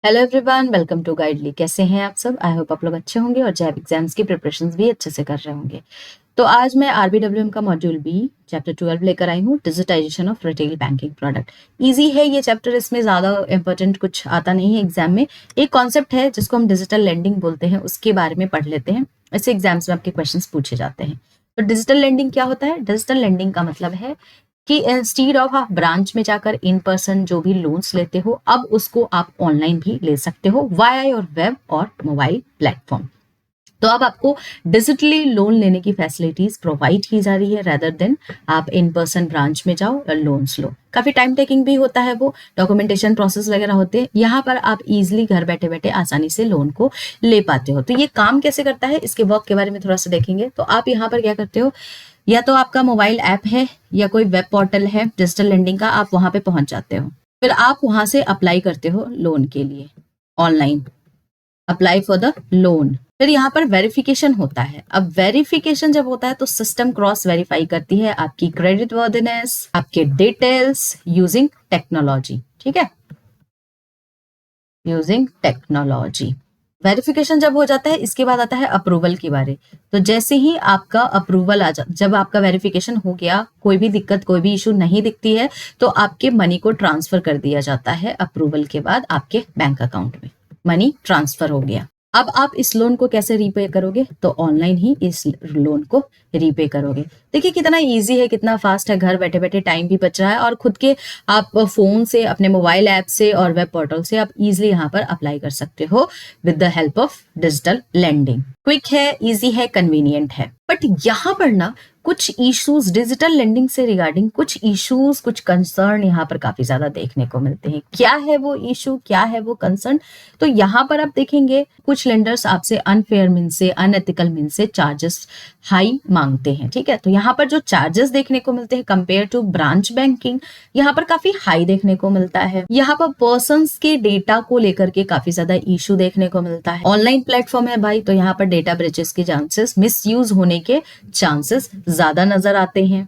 Hello everyone, welcome to Guidely. कैसे हैं आप सब? आई होप आप लोग अच्छे होंगे और जैब एग्जाम्स की प्रिपरेशंस भी अच्छे से कर रहे होंगे। तो आज मैं RBWM का मॉड्यूल बी चैप्टर 12 लेकर आई हूँ, digitization of retail banking product. Easy है ये चैप्टर, इसमें ज़्यादा इंपॉर्टेंट कुछ आता नहीं है एग्जाम में। एक कॉन्सेप्ट है जिसको हम डिजिटल लेंडिंग बोलते हैं, उसके बारे में पढ़ लेते हैं। ऐसे एग्जाम्स में आपके क्वेश्चन पूछे जाते हैं। तो डिजिटल लेंडिंग क्या होता है? डिजिटल लेंडिंग का मतलब है कि इंस्टीड ऑफ आप ब्रांच में जाकर इन पर्सन जो भी लोन्स लेते हो, अब उसको आप ऑनलाइन भी ले सकते हो वाया योर वेब और मोबाइल प्लेटफॉर्म। तो अब आपको डिजिटली लोन लेने की फैसिलिटीज प्रोवाइड की जा रही है, रेदर देन आप इन पर्सन ब्रांच में जाओ और लोन्स लो। काफी टाइम टेकिंग भी होता है, वो डॉक्यूमेंटेशन प्रोसेस वगैरह होते हैं। यहाँ पर आप इजिली घर बैठे बैठे आसानी से लोन को ले पाते हो। तो ये काम कैसे करता है, इसके वर्क के बारे में थोड़ा सा देखेंगे। तो आप यहाँ पर क्या करते हो, या तो आपका मोबाइल ऐप है या कोई वेब पोर्टल है डिजिटल लेंडिंग का, आप वहां पे पहुंच जाते हो। फिर आप वहां से अप्लाई करते हो लोन के लिए, online apply for the loan. फिर यहाँ पर वेरिफिकेशन होता है। अब वेरिफिकेशन जब होता है तो सिस्टम क्रॉस वेरीफाई करती है आपकी क्रेडिट वर्दिनेस, आपके डिटेल्स यूजिंग टेक्नोलॉजी। ठीक है, यूजिंग टेक्नोलॉजी। वेरिफिकेशन जब हो जाता है, इसके बाद आता है अप्रूवल की बारी। तो जैसे ही आपका अप्रूवल जब आपका वेरिफिकेशन हो गया, कोई भी दिक्कत कोई भी इशू नहीं दिखती है, तो आपके मनी को ट्रांसफर कर दिया जाता है। अप्रूवल के बाद आपके बैंक अकाउंट में मनी ट्रांसफर हो गया। अब आप इस लोन को कैसे रीपे करोगे? तो ऑनलाइन ही इस लोन को रीपे करोगे। देखिए कितना इजी है, कितना फास्ट है, घर बैठे बैठे टाइम भी बच रहा है और खुद के आप फोन से, अपने मोबाइल ऐप से और वेब पोर्टल से आप इजिली यहाँ पर अप्लाई कर सकते हो with the help of digital lending. Quick है, इजी है, कन्वीनियंट है। बट यहाँ पर ना कुछ इश्यूज डिजिटल लेंडिंग से रिगार्डिंग, कुछ इश्यूज, कुछ कंसर्न यहाँ पर काफी ज्यादा देखने को मिलते हैं। क्या है वो इशू, क्या है वो कंसर्न? तो यहाँ पर आप देखेंगे कुछ लेंडर्स आपसे अनफेयर मीन्स से, अनएथिकल मीन्स से चार्जेस हाई मांगते हैं। ठीक है, तो यहाँ पर जो चार्जेस देखने को मिलते हैं कंपेयर टू ब्रांच बैंकिंग, यहाँ पर काफी हाई देखने को मिलता है। यहाँ पर पर्संस के डेटा को लेकर के काफी ज्यादा इशू देखने को मिलता है। ऑनलाइन प्लेटफॉर्म है भाई, तो यहाँ पर डेटा ब्रीचेस के चांसेस, मिसयूज होने के चांसेस ज्यादा नजर आते हैं।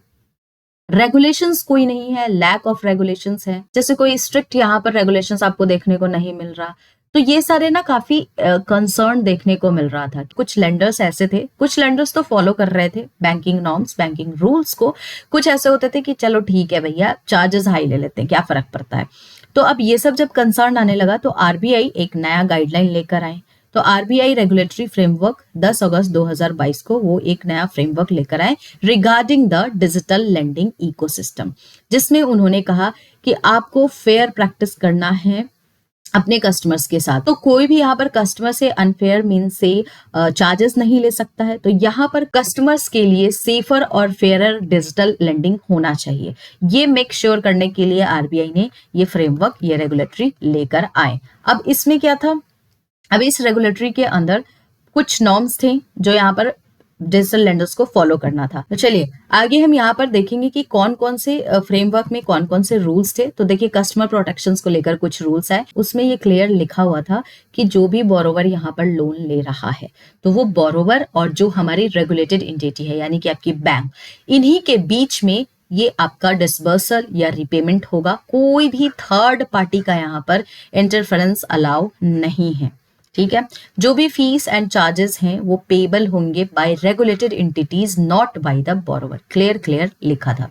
रेगुलेशंस कोई नहीं है, लैक ऑफ रेगुलेशंस है, जैसे कोई स्ट्रिक्ट यहाँ पर रेगुलेशंस आपको देखने को नहीं मिल रहा। तो ये सारे ना काफी कंसर्न देखने को मिल रहा था। कुछ लेंडर्स ऐसे थे, कुछ लेंडर्स तो फॉलो कर रहे थे बैंकिंग नॉर्म्स, बैंकिंग रूल्स को। कुछ ऐसे होते थे कि चलो ठीक है भैया, चार्जेस हाई ले लेते हैं, क्या फर्क पड़ता है। तो अब ये सब जब कंसर्न आने लगा तो आरबीआई एक नया गाइडलाइन लेकर आए। तो आरबीआई रेगुलेटरी फ्रेमवर्क 10 अगस्त 2022 को वो एक नया फ्रेमवर्क लेकर आए regarding the digital lending ecosystem, जिसमें उन्होंने कहा कि आपको फेयर प्रैक्टिस करना है अपने कस्टमर्स के साथ। तो कोई भी यहाँ पर कस्टमर से अनफेयर मीन्स से चार्जेस नहीं ले सकता है। तो यहाँ पर कस्टमर्स के लिए सेफर और फेयरर डिजिटल लेंडिंग होना चाहिए। ये मेक श्योर करने के लिए आरबीआई ने ये फ्रेमवर्क, ये रेगुलेटरी लेकर आए। अब इसमें क्या था, अब इस रेगुलेटरी के अंदर कुछ नॉर्म्स थे जो यहाँ पर डिजिटल लेंडर्स को फॉलो करना था। तो चलिए आगे हम यहाँ पर देखेंगे कि कौन कौन से फ्रेमवर्क में कौन कौन से रूल्स थे। तो देखिए कस्टमर प्रोटेक्शंस को लेकर कुछ रूल्स है, उसमें ये क्लियर लिखा हुआ था कि जो भी बोरोवर यहाँ पर लोन ले रहा है, तो वो बोरोवर और जो हमारी रेगुलेटेड एंटिटी है यानी कि आपकी बैंक, इन्हीं के बीच में ये आपका डिसबर्सल या रिपेमेंट होगा। कोई भी थर्ड पार्टी का यहाँ पर इंटरफेरेंस अलाउ नहीं है। ठीक है, जो भी फीस एंड चार्जेस हैं वो पेबल होंगे by regulated entities, not by the borrower. Clear लिखा था।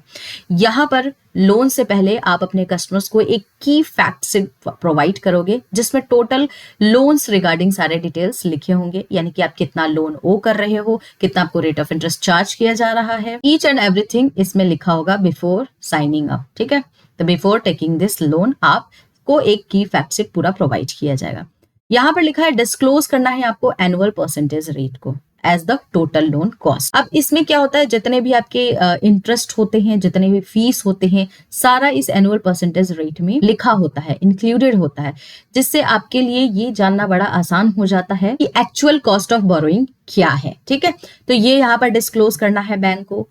यहाँ पर लोन से पहले आप अपने कस्टमर्स को एक की फैक्ट से प्रोवाइड करोगे, जिसमें टोटल लोन्स रिगार्डिंग सारे डिटेल्स लिखे होंगे, यानी कि आप कितना लोन ओ कर रहे हो, कितना आपको रेट ऑफ इंटरेस्ट चार्ज किया जा रहा है, ईच एंड एवरीथिंग इसमें लिखा होगा बिफोर साइनिंग अप। ठीक है, तो बिफोर टेकिंग दिस लोन आपको एक की फैक्ट से पूरा प्रोवाइड किया जाएगा। यहाँ पर लिखा है डिस्क्लोज करना है आपको एनुअल परसेंटेज रेट को as the total loan cost. अब इसमें क्या होता है, जितने भी आपके इंटरेस्ट होते हैं, जितने भी फीस होते हैं, सारा इस एनुअल परसेंटेज रेट में लिखा होता है, इंक्लूडेड होता है, जिससे आपके लिए ये जानना बड़ा आसान हो जाता है कि एक्चुअल कॉस्ट ऑफ बोरोइंग क्या है। ठीक है, तो ये यहाँ पर डिस्क्लोज करना है बैंक को।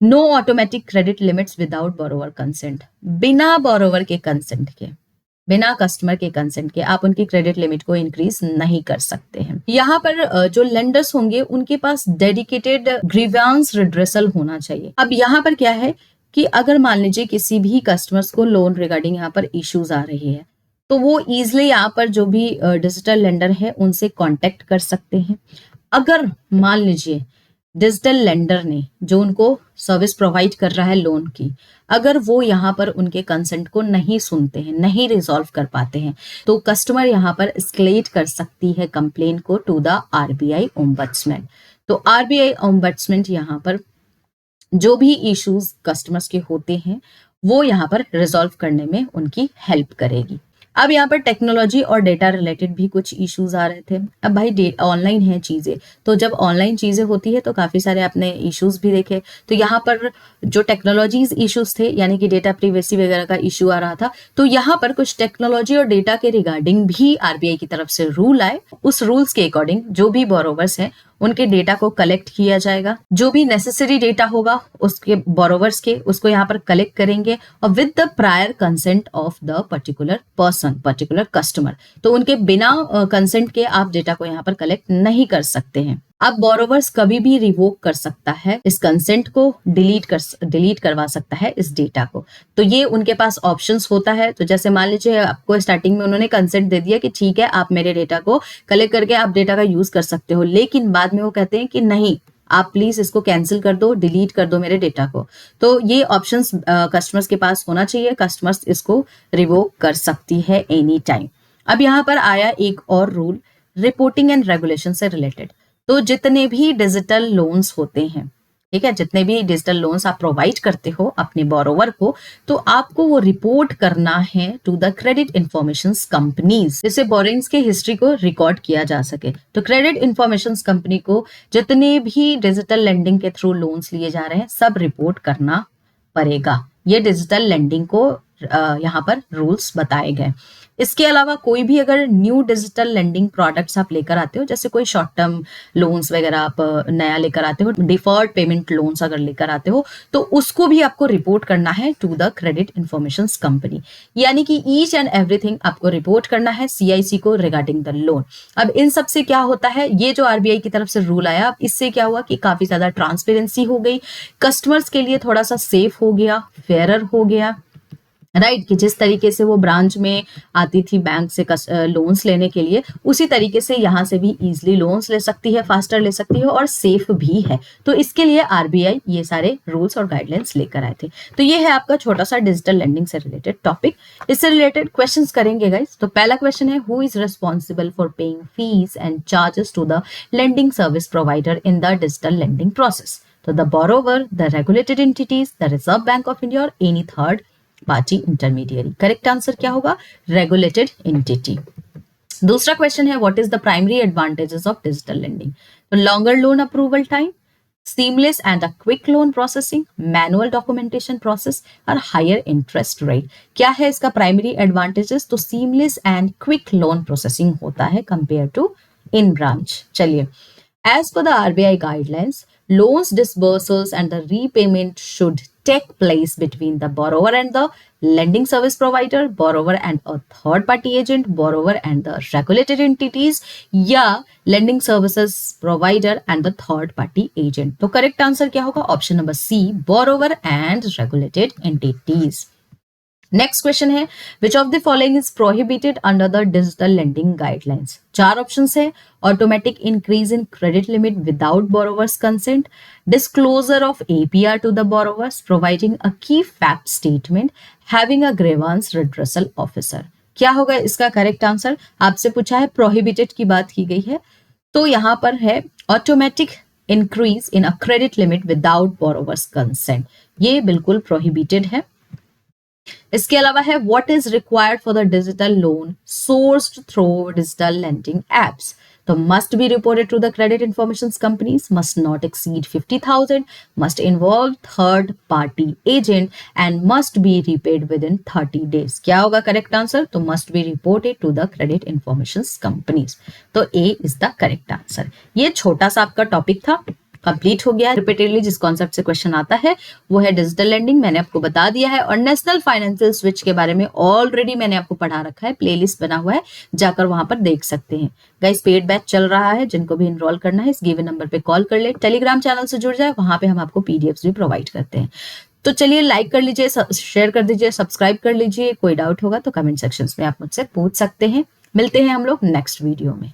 No automatic credit limits without borrower consent, बिना बोरोवर के कंसेंट के, बिना कस्टमर के कंसेंट के आप उनकी क्रेडिट लिमिट को इंक्रीज नहीं कर सकते हैं। यहाँ पर जो लेंडर्स होंगे उनके पास डेडिकेटेड ग्रीवांस रिड्रेसल होना चाहिए। अब यहाँ पर क्या है कि अगर मान लीजिए किसी भी कस्टमर्स को लोन रिगार्डिंग यहाँ पर इश्यूज आ रही है, तो वो ईजिली यहाँ पर जो भी डिजिटल लेंडर है उनसे कांटेक्ट कर सकते हैं। अगर मान लीजिए डिजिटल लेंडर ने जो उनको सर्विस प्रोवाइड कर रहा है लोन की, अगर वो यहाँ पर उनके कंसेंट को नहीं सुनते हैं, नहीं रिजॉल्व कर पाते हैं, तो कस्टमर यहाँ पर एस्केलेट कर सकती है कंप्लेन को टू द आरबीआई ओम्बड्समैन। तो आरबीआई ओम्बड्समैन यहाँ पर जो भी इश्यूज कस्टमर्स के होते हैं वो यहाँ पर रिजॉल्व करने में उनकी हेल्प करेगी। अब यहाँ पर टेक्नोलॉजी और डेटा रिलेटेड भी कुछ इश्यूज आ रहे थे। अब भाई ऑनलाइन है चीजें, तो जब ऑनलाइन चीजें होती है तो काफी सारे आपने इश्यूज भी देखे। तो यहाँ पर जो टेक्नोलॉजीज इश्यूज थे यानी कि डेटा प्रिवेसी वगैरह का इश्यू आ रहा था, तो यहाँ पर कुछ टेक्नोलॉजी और डेटा के रिगार्डिंग भी आरबीआई की तरफ से रूल आए। उस रूल्स के अकॉर्डिंग जो भी बोरोवर्स हैं उनके डेटा को कलेक्ट किया जाएगा, जो भी नेसेसरी डेटा होगा उसके बोरोवर्स के उसको यहाँ पर कलेक्ट करेंगे और with the prior consent of the particular person, particular customer. तो उनके बिना कंसेंट के आप डेटा को यहाँ पर कलेक्ट नहीं कर सकते हैं। अब बोरोवर्स कभी भी रिवोक कर सकता है इस कंसेंट को, डिलीट करवा सकता है इस डेटा को। तो ये उनके पास ऑप्शंस होता है। तो जैसे मान लीजिए आपको स्टार्टिंग में उन्होंने कंसेंट दे दिया कि ठीक है आप मेरे डेटा को कलेक्ट करके आप डेटा का यूज कर सकते हो, लेकिन बाद में वो कहते हैं कि नहीं आप प्लीज इसको कैंसिल कर दो, डिलीट कर दो मेरे डेटा को। तो ये ऑप्शंस कस्टमर्स के पास होना चाहिए, कस्टमर्स इसको रिवोक कर सकती है एनी टाइम। अब यहाँ पर आया एक और रूल रिपोर्टिंग एंड रेगुलेशन से रिलेटेड। तो जितने भी डिजिटल लोन्स होते हैं, ठीक है, जितने भी डिजिटल लोन्स आप प्रोवाइड करते हो अपने बोरोवर को, तो आपको वो रिपोर्ट करना है to the credit information companies, जिससे बोरिंग्स के हिस्ट्री को रिकॉर्ड किया जा सके। तो क्रेडिट इंफॉर्मेशन कंपनी को जितने भी डिजिटल लेंडिंग के थ्रू लोन्स लिए जा रहे हैं सब रिपोर्ट करना पड़ेगा। ये डिजिटल लेंडिंग को यहाँ पर रूल्स बताए गए। इसके अलावा कोई भी अगर न्यू डिजिटल लेंडिंग प्रोडक्ट्स आप लेकर आते हो, जैसे कोई शॉर्ट टर्म लोन्स वगैरह आप नया लेकर आते हो, डिफर्ड पेमेंट लोन्स अगर लेकर आते हो, तो उसको भी आपको रिपोर्ट करना है to the credit information company. यानी कि ईच एंड एवरीथिंग आपको रिपोर्ट करना है सीआईसी को रिगार्डिंग द लोन। अब इन सब से क्या होता है, ये जो आरबीआई की तरफ से रूल आया, अब इससे क्या हुआ कि काफी ज्यादा ट्रांसपेरेंसी हो गई, कस्टमर्स के लिए थोड़ा सा सेफ हो गया, फेयरर हो गया, राइट कि जिस तरीके से वो ब्रांच में आती थी बैंक से लोन्स लेने के लिए, उसी तरीके से यहाँ से भी इजीली लोन्स ले सकती है, फास्टर ले सकती है और सेफ भी है। तो इसके लिए आरबीआई ये सारे रूल्स और गाइडलाइंस लेकर आए थे। तो ये है आपका छोटा सा डिजिटल लेंडिंग से रिलेटेड टॉपिक। इससे रिलेटेड क्वेश्चंस करेंगे गाइस। तो पहला क्वेश्चन है, who is responsible for paying fees and charges to the lending service provider in the digital lending process? तो the borrower, the regulated entities, the Reserve Bank of India और any third party intermediary. Correct answer क्या होगा? Regulated entity. दूसरा question है, what is the primary advantages of digital lending? तो longer loan approval time, seamless and a quick loan processing, manual documentation process और higher interest rate। क्या है इसका primary advantages? तो seamless and quick loan processing होता है compared to in branch। चलिए, as per the RBI guidelines, loans disbursals and the repayment should take place between the borrower and the lending service provider, borrower and a third party agent, borrower and the regulated entities या lending services provider and the third party agent। तो correct answer क्या होगा? Option number C, borrower and regulated entities। Next question है, which of the following is prohibited under the digital lending guidelines? चार options है, automatic increase in credit limit without borrowers consent, disclosure of APR to the borrowers, providing a key fact statement, having a grievance redressal officer. क्या होगा इसका correct answer? आपसे पूछा है, prohibited की बात की गई है, तो यहां पर है automatic increase in a credit limit without borrowers consent, ये बिल्कुल प्रोहिबिटेड है। इसके अलावा है, what is required for the digital loan sourced through digital lending apps? तो must be reported to the credit information companies, must not exceed 50,000, must involve third party agent and must be repaid within 30 days। क्या होगा correct answer? तो must be reported to the credit information companies. तो ए is the correct answer. ये छोटा सा आपका topic था, complete हो गया। रिपीटेडली जिस कॉन्सेप्ट से क्वेश्चन आता है वो है डिजिटल लेंडिंग, मैंने आपको बता दिया है। और नेशनल फाइनेंशियल स्विच के बारे में ऑलरेडी मैंने आपको पढ़ा रखा है, प्लेलिस्ट बना हुआ है, जाकर वहां पर देख सकते हैं। गाइस पेड बैच चल रहा है, जिनको भी इनरोल करना है इस गिवन नंबर पे कॉल कर ले, टेलीग्राम चैनल से जुड़ जाए, वहां पे हम आपको पीडीएफ्स भी प्रोवाइड करते हैं। तो चलिए लाइक कर लीजिए, शेयर कर दीजिए, सब्सक्राइब कर लीजिए। कोई डाउट होगा तो कमेंट सेक्शंस में आप मुझसे पूछ सकते हैं। मिलते हैं हम लोग नेक्स्ट वीडियो में।